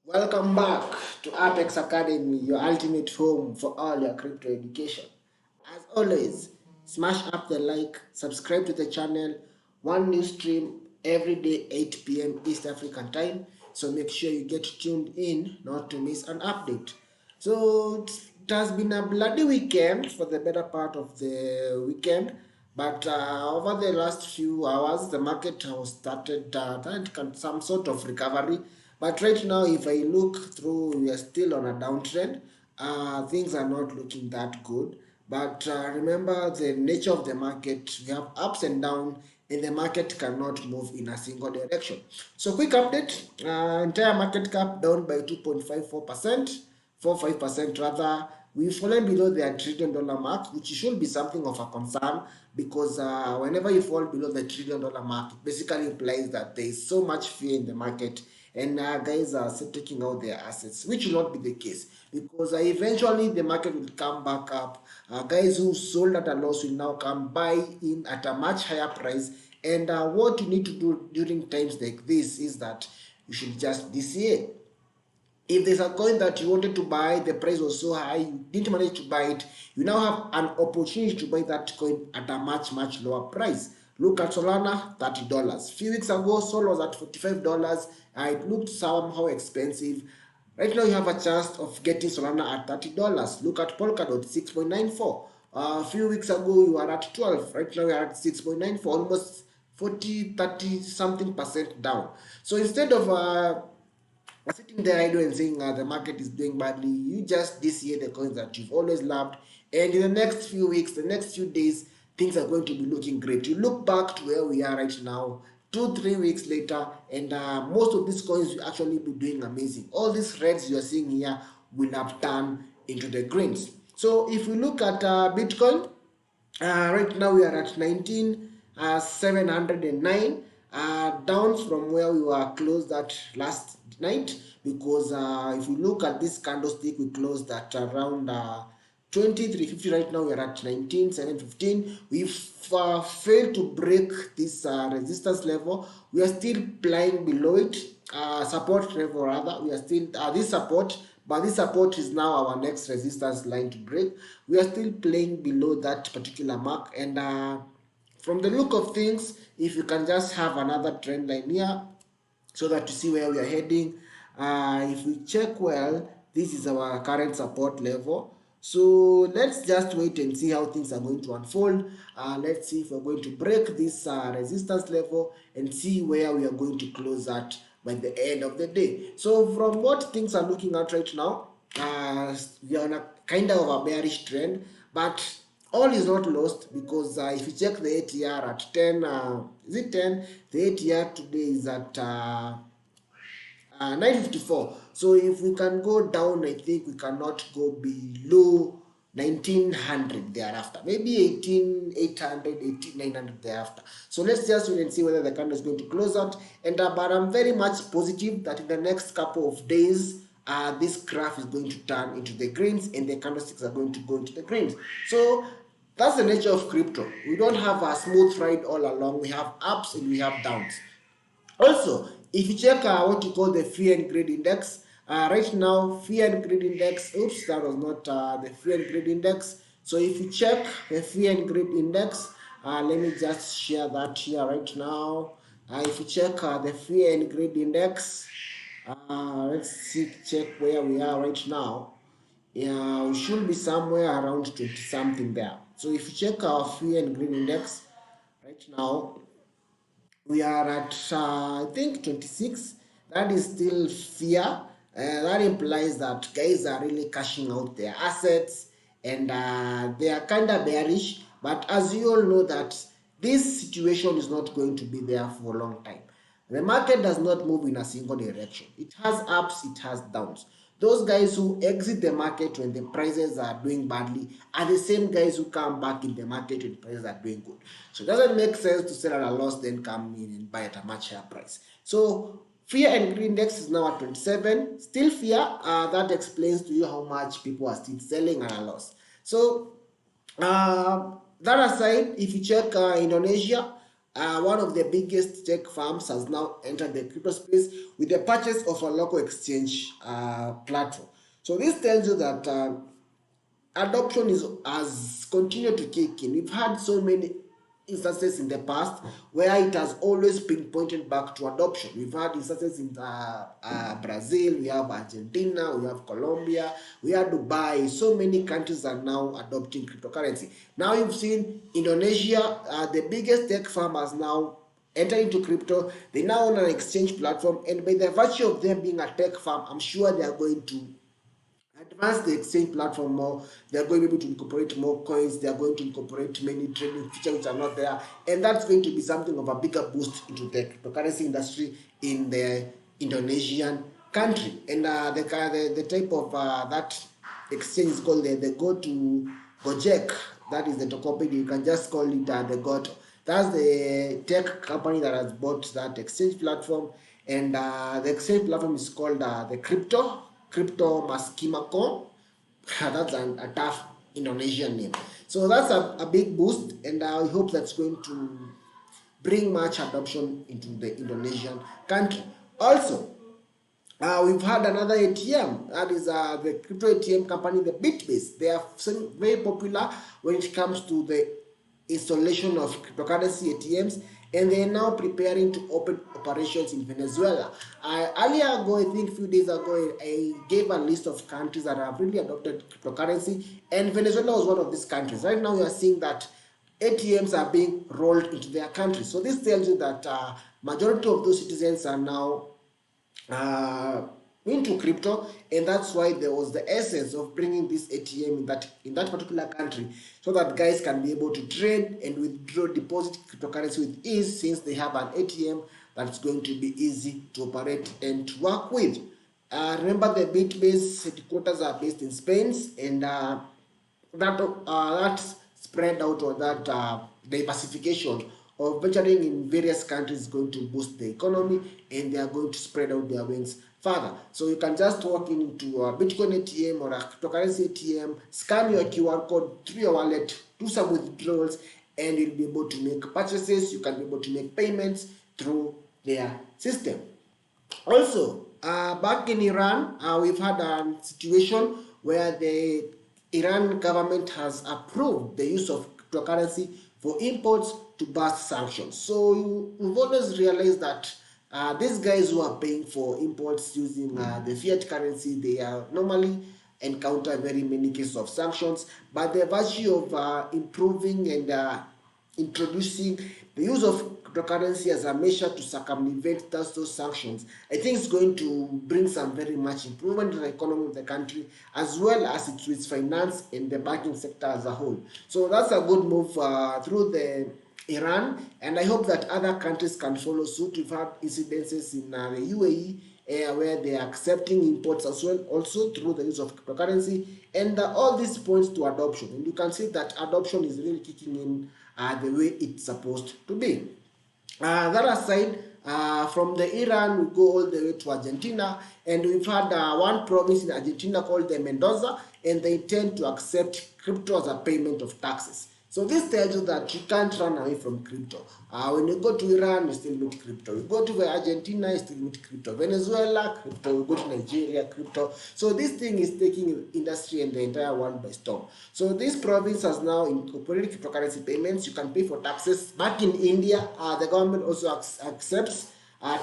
Welcome back to Apex Academy, your ultimate home for all your crypto education. As always, smash up the like, subscribe to the channel, one new stream every day 8 p.m. East African time. So make sure you get tuned in not to miss an update. So it has been a bloody weekend for the better part of the weekend. But over the last few hours, the market has started some sort of recovery. But right now, if I look through, we are still on a downtrend. Things are not looking that good. But remember the nature of the market. We have ups and downs, and the market cannot move in a single direction. So quick update, entire market cap down by 2.54%. 4.5% rather. We've fallen below the $1 trillion mark, which should be something of a concern because whenever you fall below the $1 trillion mark, it basically implies that there is so much fear in the market and guys are still taking out their assets, which will not be the case because eventually the market will come back up. Guys who sold at a loss will now come buy in at a much higher price. And what you need to do during times like this is that you should just DCA. If there's a coin that you wanted to buy, the price was so high, you didn't manage to buy it, you now have an opportunity to buy that coin at a much lower price. Look at Solana, $30. A few weeks ago, Sol was at $45. It looked somehow expensive. Right now, you have a chance of getting Solana at $30. Look at Polkadot, 6.94. A few weeks ago, you were at 12. Right now, you are at 6.94, almost 40, 30 something percent down. So instead of sitting there idle and saying the market is doing badly, you just DCA the coins that you've always loved, and in the next few weeks, the next few days, things are going to be looking great. You look back to where we are right now, 2-3 weeks later, and most of these coins will actually be doing amazing. All these reds you are seeing here will have turned into the greens. So if we look at Bitcoin, right now we are at 19,709, down from where we were closed at last night because if you look at this candlestick, we closed at around 2350. Right now we are at 19,715. We've failed to break this resistance level. We are still playing below it, support level rather. We are still this support, but this support is now our next resistance line to break. We are still playing below that particular mark, and from the look of things, if you can just have another trend line here so that you see where we are heading. If we check well, this is our current support level. So let's just wait and see how things are going to unfold. Let's see if we're going to break this resistance level and see where we are going to close at by the end of the day. So from what things are looking at right now, we are on a kind of a bearish trend, but all is not lost because if you check the ATR at 10, is it 10? The ATR today is at 954. So if we can go down, I think we cannot go below 1900 thereafter, maybe 18,800, 18,900 thereafter. So let's just wait and see whether the candle is going to close out. And but I'm very much positive that in the next couple of days, this graph is going to turn into the greens and the candlesticks are going to go into the greens. So that's the nature of crypto. We don't have a smooth ride all along. We have ups and we have downs. Also, if you check what you call the fear and greed index, right now, fear and greed index, oops, that was not the fear and greed index. So if you check the fear and greed index, let me just share that here right now. If you check the fear and greed index, let's see, check where we are right now. Yeah, we should be somewhere around 20 something there. So if you check our fear and greed index right now, we are at I think 26. That is still fear. That implies that guys are really cashing out their assets, and they are kind of bearish. But as you all know that this situation is not going to be there for a long time. The market does not move in a single direction. It has ups, it has downs. Those guys who exit the market when the prices are doing badly are the same guys who come back in the market when the prices are doing good. So it doesn't make sense to sell at a loss, then come in and buy at a much higher price. So fear and greed index is now at 27. Still fear. That explains to you how much people are still selling at a loss. So that aside, if you check Indonesia, one of the biggest tech firms has now entered the crypto space with the purchase of a local exchange platform. So this tells you that adoption has continued to kick in. We've had so many instances in the past where it has always been pointed back to adoption. We've had instances in Brazil, we have Argentina, we have Colombia, we have Dubai. So many countries are now adopting cryptocurrency. Now you've seen Indonesia, the biggest tech firm, has now entered into crypto. They now own an exchange platform, and by the virtue of them being a tech firm, I'm sure they are going to advance the exchange platform more. They are going to be able to incorporate more coins. They are going to incorporate many trading features which are not there, and that's going to be something of a bigger boost into the cryptocurrency industry in the Indonesian country. And the type of that exchange is called the Go to Gojek. That is the company. You can just call it the Goto. That's the tech company that has bought that exchange platform, and the exchange platform is called the Crypto Maskimako. That's a tough Indonesian name. So that's a big boost, and I hope that's going to bring much adoption into the Indonesian country. Also, we've had another ATM, that is the crypto ATM company, the Bitbase. They are very popular when it comes to the installation of cryptocurrency ATMs, and they are now preparing to open operations in Venezuela. Earlier ago, I think a few days ago, I gave a list of countries that have really adopted cryptocurrency, and Venezuela was one of these countries. Right now, we are seeing that ATMs are being rolled into their country. So this tells you that majority of those citizens are now uh, into crypto, and that's why there was the essence of bringing this ATM in that particular country, so that guys can be able to trade and withdraw deposit cryptocurrency with ease, since they have an ATM that's going to be easy to operate and to work with. Remember, the Bitbase headquarters are based in Spain, and that spread out, or that diversification of venturing in various countries is going to boost the economy, and they are going to spread out their wings further. So you can just walk into a Bitcoin ATM or a cryptocurrency ATM, scan your QR code through your wallet, do some withdrawals, and you'll be able to make purchases. You can be able to make payments through their system. Also, back in Iran, we've had a situation where the Iran government has approved the use of cryptocurrency for imports to bust sanctions. So we've always realized that these guys who are paying for imports using the fiat currency, they are normally encounter very many cases of sanctions, but the virtue of improving and introducing the use of cryptocurrency as a measure to circumvent those sanctions, I think it's going to bring some very much improvement in the economy of the country, as well as its finance and the banking sector as a whole. So that's a good move through the Iran, and I hope that other countries can follow suit. We've had incidences in the UAE, where they are accepting imports as well, also through the use of cryptocurrency, and all this points to adoption. And you can see that adoption is really kicking in the way it's supposed to be. That aside, from the Iran, we go all the way to Argentina, and we've had one province in Argentina called the Mendoza, and they tend to accept crypto as a payment of taxes. So this tells you that you can't run away from crypto. When you go to Iran, you still meet crypto. You go to Argentina, you still meet crypto. Venezuela, crypto. You go to Nigeria, crypto. So this thing is taking industry and the entire world by storm. So this province has now incorporated cryptocurrency payments. You can pay for taxes. Back in India, the government also accepts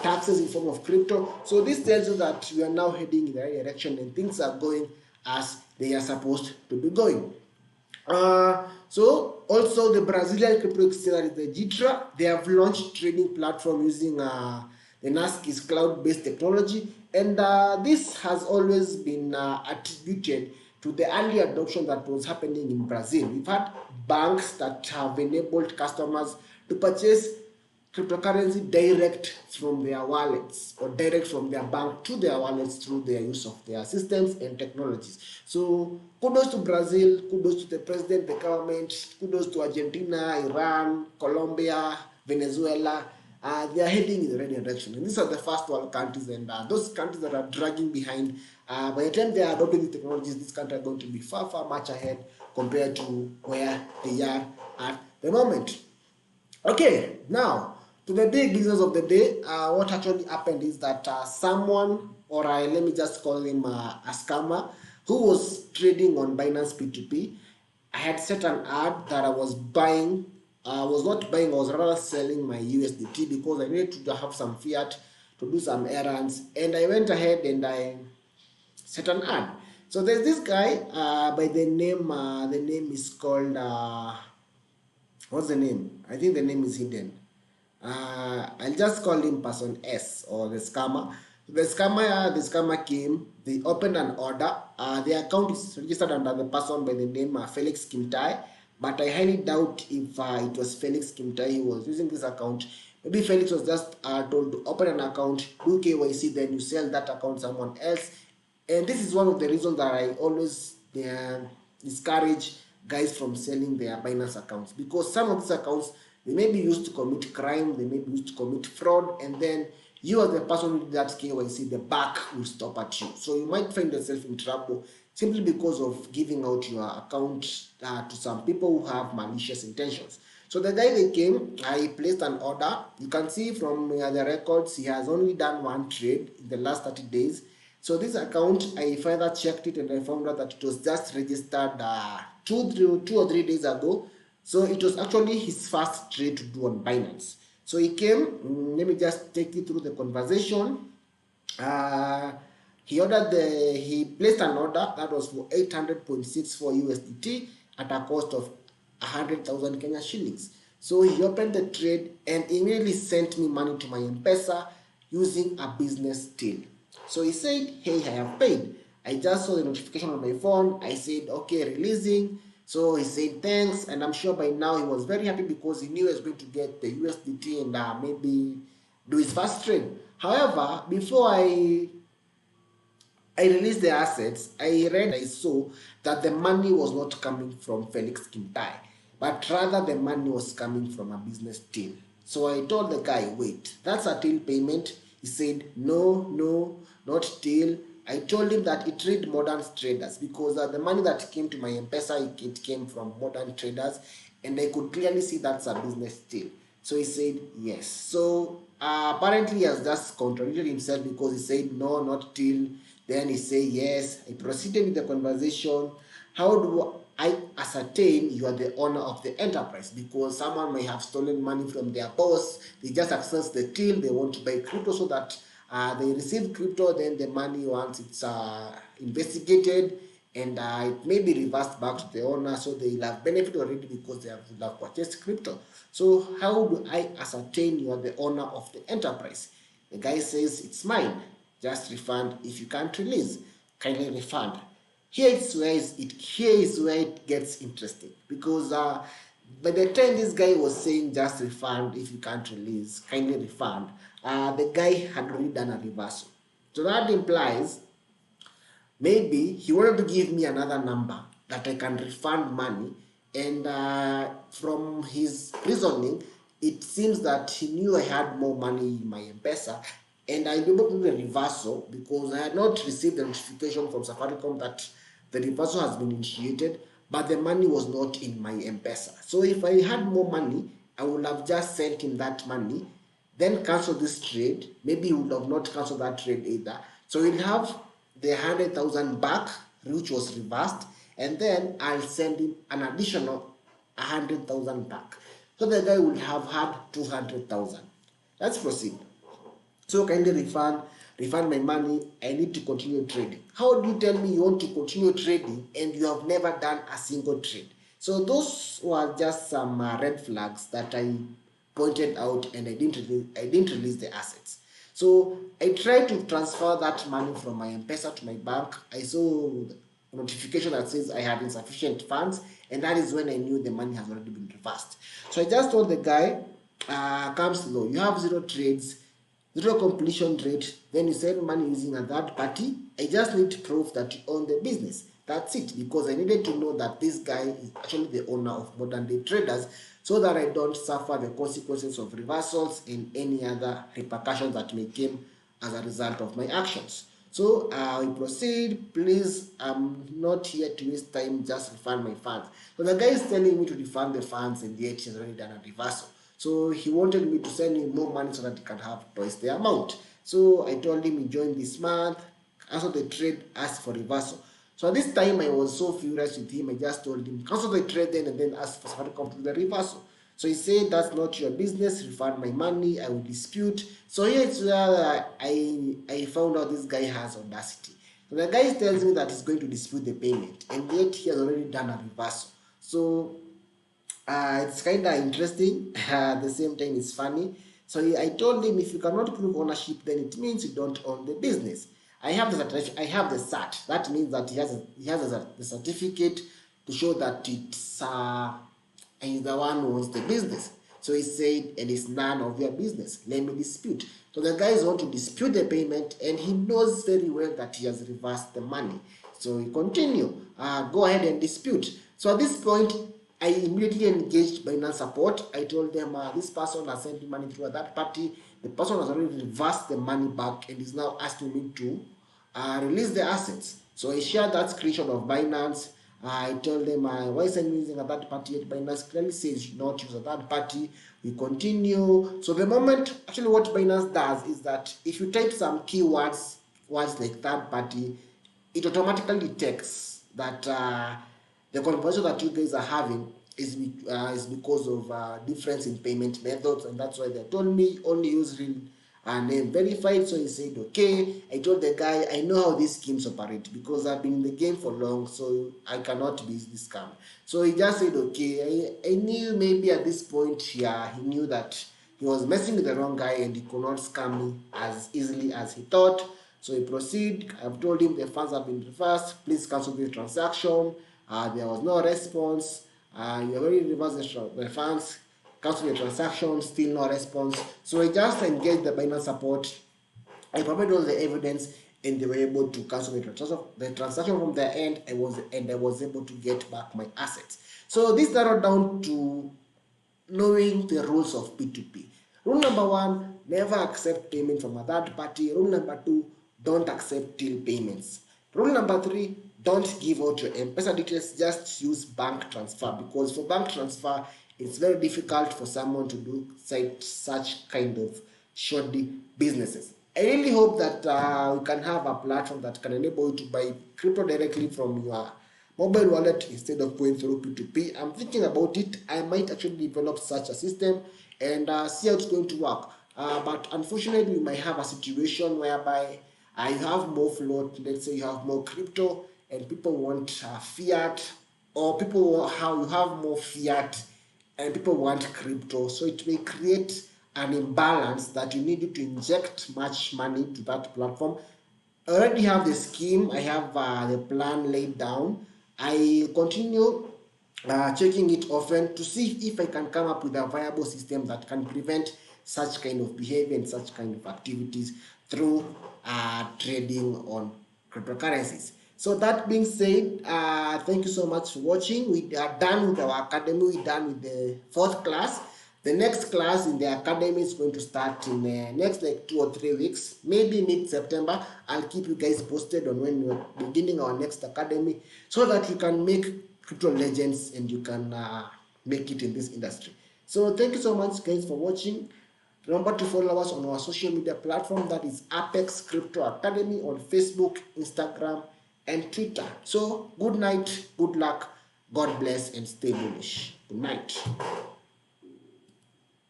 taxes in form of crypto. So this tells you that we are now heading in the right direction, and things are going as they are supposed to be going. So also the Brazilian crypto exchange, the Gitra, they have launched trading platform using the NASC's cloud-based technology, and this has always been attributed to the early adoption that was happening in Brazil. We've had banks that have enabled customers to purchase cryptocurrency direct from their wallets, or direct from their bank to their wallets through their use of their systems and technologies. So kudos to Brazil, kudos to the president, the government, kudos to Argentina, Iran, Colombia, Venezuela. They are heading in the right direction, and these are the first world countries, and those countries that are dragging behind. By the time they are adopting these technologies, these countries are going to be far much ahead compared to where they are at the moment. Okay, now to the big business of the day. What actually happened is that someone, or let me just call him a scammer, who was trading on Binance P2P. I had set an ad that I was buying. I was not buying, I was rather selling my USDT because I needed to have some fiat to do some errands. And I went ahead and I set an ad. So there's this guy by the name is called what's the name? I think the name is hidden. I'll just call him person S, or the scammer. The scammer came. They opened an order. The account is registered under the person by the name Felix Kimtai, but I highly doubt if it was Felix Kimtai who was using this account. Maybe Felix was just told to open an account, do KYC, then you sell that account to someone else. And this is one of the reasons that I always discourage guys from selling their Binance accounts, because some of these accounts, they may be used to commit crime, they may be used to commit fraud, and then you as the person who did that KYC, the back will stop at you. So you might find yourself in trouble simply because of giving out your account to some people who have malicious intentions. So the guy that came, I placed an order. You can see from the records, he has only done one trade in the last 30 days. So this account, I further checked it and I found out that it was just registered 2 or 3 days ago. So it was actually his first trade to do on Binance. So he came, let me just take you through the conversation. Uh, he placed an order that was for 800.64 USDT at a cost of 100,000 Kenya shillings. So he opened the trade and immediately sent me money to my M-Pesa using a business till. So he said, hey, I have paid. I just saw the notification on my phone. I said, okay, releasing. So he said, thanks. And I'm sure by now he was very happy because he knew he was going to get the USDT and maybe do his first trade. However, before I released the assets, I saw that the money was not coming from Felix Kimtai, but rather the money was coming from a business till. So I told the guy, wait, that's a till payment. He said, no, not till. I told him that it read modern traders because the money that came to my M-Pesa, it came from modern traders, and I could clearly see that's a business till. So he said yes. So apparently he has just contradicted himself because he said no, not till. Then he said yes. I proceeded with the conversation. How do I ascertain you are the owner of the enterprise? Because someone may have stolen money from their boss. They just access the till. They want to buy crypto so that they receive crypto. Then the money, once it's investigated, and it may be reversed back to the owner, so they'll have benefit already because they have purchased crypto. So how do I ascertain you are the owner of the enterprise? The guy says, it's mine. Just refund. If you can't release, kindly refund. Here is where it gets interesting, because by the time this guy was saying just refund, if you can't release, kindly refund, the guy had already done a reversal. So that implies maybe he wanted to give me another number that I can refund money, and from his reasoning, it seems that he knew I had more money in my M-Pesa, and I'll be able to do the reversal because I had not received the notification from Safaricom that the reversal has been initiated, but the money was not in my M-Pesa. So if I had more money, I would have just sent him that money, then cancel this trade. Maybe he would have not canceled that trade either. So he'll have the 100,000 back, which was reversed, and then I'll send him an additional 100,000 back. So the guy will have had 200,000. Let's proceed. So kindly refund my money. I need to continue trading. How do you tell me you want to continue trading and you have never done a single trade? So those were just some red flags that I pointed out, and I didn't release the assets. So I tried to transfer that money from my M-Pesa to my bank. I saw a notification that says I have insufficient funds, and that is when I knew the money has already been reversed. So I just told the guy, come slow. You have zero trades, zero completion rate, then you send money using a third party. I just need proof that you own the business. That's it, because I needed to know that this guy is actually the owner of modern day traders, so that I don't suffer the consequences of reversals and any other repercussions that may come as a result of my actions. So we proceed. Please, I'm not here to waste time, just refund my funds. So the guy is telling me to refund the funds, and yet he's already done a reversal. So he wanted me to send him more money so that he can have twice the amount. So I told him he joined this month. Cancel the trade, ask for reversal. So at this time I was so furious with him. I just told him cancel the trade then and then ask for Safaricom to do the reversal. So he said that's not your business. Refund my money. I will dispute. So here it's where I found out this guy has audacity. So the guy tells me that he's going to dispute the payment, and yet he has already done a reversal. So it's kind of interesting. At the same time, it's funny. So I told him if you cannot prove ownership, then it means you don't own the business. I have the certificate. I have the cert. That means that he has the certificate to show that he's the one who owns the business. So he said, and it's none of your business. Let me dispute. So the guys want to dispute the payment, and he knows very well that he has reversed the money. So he continue. Go ahead and dispute. So at this point, I immediately engaged Binance support. I told them this person has sent money through a third party. The person has already reversed the money back and is now asking me to release the assets. So I shared that screenshot of Binance. I told them why is I'm using a third party? Yet Binance clearly says you should not use a third party. We continue. So the moment, actually what Binance does is that if you type some keywords, words like third party, it automatically detects that the conversation that you guys are having is because of difference in payment methods, and that's why they told me only use real name verified. So he said, okay. I told the guy I know how these schemes operate because I've been in the game for long, so I cannot be this scam. So he just said, okay. I knew maybe at this point, yeah, he knew that he was messing with the wrong guy and he could not scam me as easily as he thought. So he proceed. I've told him the funds have been reversed. Please cancel this transaction. There was no response. You already reversed the funds. Cancel the transaction. Still no response. So I just engaged the Binance support. I provided all the evidence, and they were able to cancel the transaction from their end. I was able to get back my assets. So this narrowed down to knowing the rules of P2P. Rule number one, never accept payment from a third party. Rule number two, don't accept till payments. Rule number three, don't give out your M-Pesa details, just use bank transfer, because for bank transfer, it's very difficult for someone to do such kind of shoddy businesses. I really hope that we can have a platform that can enable you to buy crypto directly from your mobile wallet instead of going through P2P. I'm thinking about it. I might actually develop such a system and see how it's going to work. But unfortunately, we might have a situation whereby you have more float. Let's say you have more crypto and people want fiat, or how you have more fiat and people want crypto. So it may create an imbalance that you need to inject much money to that platform. I already have the scheme. I have the plan laid down. I continue checking it often to see if I can come up with a viable system that can prevent such kind of behavior and such kind of activities through trading on cryptocurrencies. So that being said, thank you so much for watching. We are done with our academy. We're done with the fourth class. The next class in the academy is going to start in the next like 2 or 3 weeks, maybe mid-September. I'll keep you guys posted on when we're beginning our next academy so that you can make crypto legends and you can make it in this industry. So thank you so much guys for watching. Remember to follow us on our social media platform, that is Apex Crypto Academy on Facebook, Instagram, and Twitter. So good night, good luck, God bless, and stay bullish. Good night.